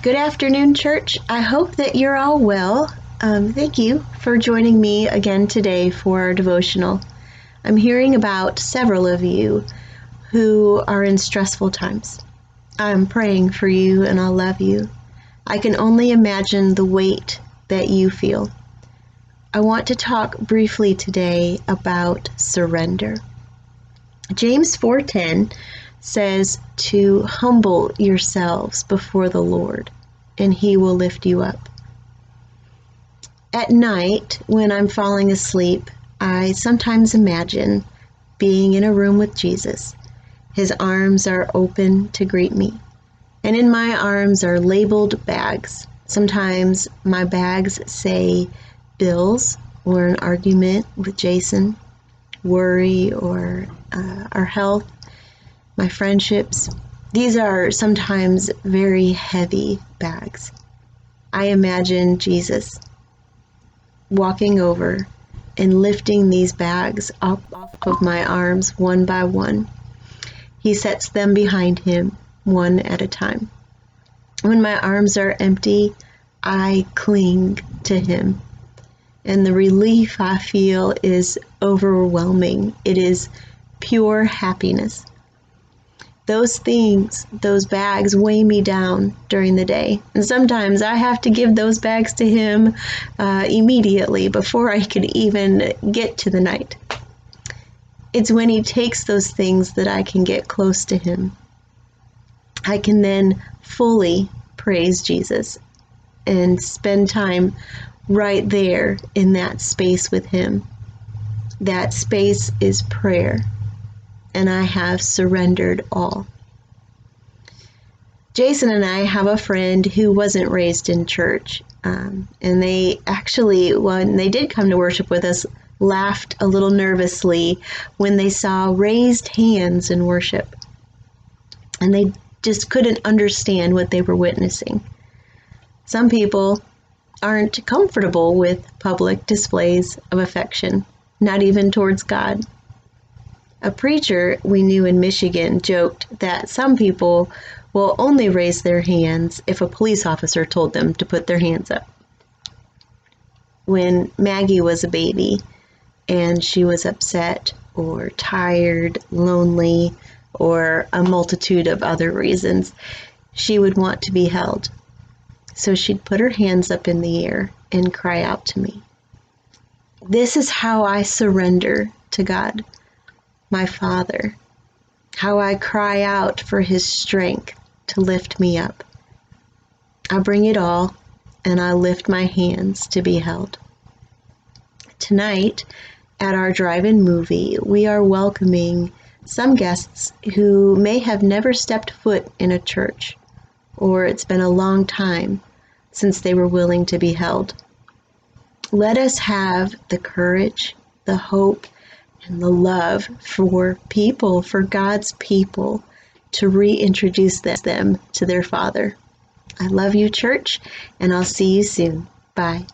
Good afternoon, church. I hope that you're all well. Thank you for joining me again today for our devotional. I'm hearing about several of you who are in stressful times. I'm praying for you and I love you. I can only imagine the weight that you feel. I want to talk briefly today about surrender. James 4:10 says to humble yourselves before the Lord, and He will lift you up. At night, when I'm falling asleep, I sometimes imagine being in a room with Jesus. His arms are open to greet me, and in my arms are labeled bags. Sometimes my bags say bills or an argument with Jason, worry or our health, my friendships. These are sometimes very heavy bags. I imagine Jesus walking over and lifting these bags up off of my arms one by one. He sets them behind him one at a time. When my arms are empty, I cling to him, and the relief I feel is overwhelming. It is pure happiness. Those things, those bags weigh me down during the day. And sometimes I have to give those bags to him immediately before I could even get to the night. It's when he takes those things that I can get close to him. I can then fully praise Jesus and spend time right there in that space with him. That space is prayer. And I have surrendered all. Jason and I have a friend who wasn't raised in church, and they actually, when they did come to worship with us, laughed a little nervously when they saw raised hands in worship, and they just couldn't understand what they were witnessing. Some people aren't comfortable with public displays of affection, not even towards God. A preacher we knew in Michigan joked that some people will only raise their hands if a police officer told them to put their hands up. When Maggie was a baby and she was upset or tired, lonely, or a multitude of other reasons, she would want to be held. So she'd put her hands up in the air and cry out to me. This is how I surrender to God, my Father, how I cry out for His strength to lift me up. I bring it all, and I lift my hands to be held. Tonight, at our drive-in movie, we are welcoming some guests who may have never stepped foot in a church, or it's been a long time since they were willing to be held. Let us have the courage, the hope, and the love for people, for God's people, to reintroduce them to their Father. I love you, church, and I'll see you soon. Bye.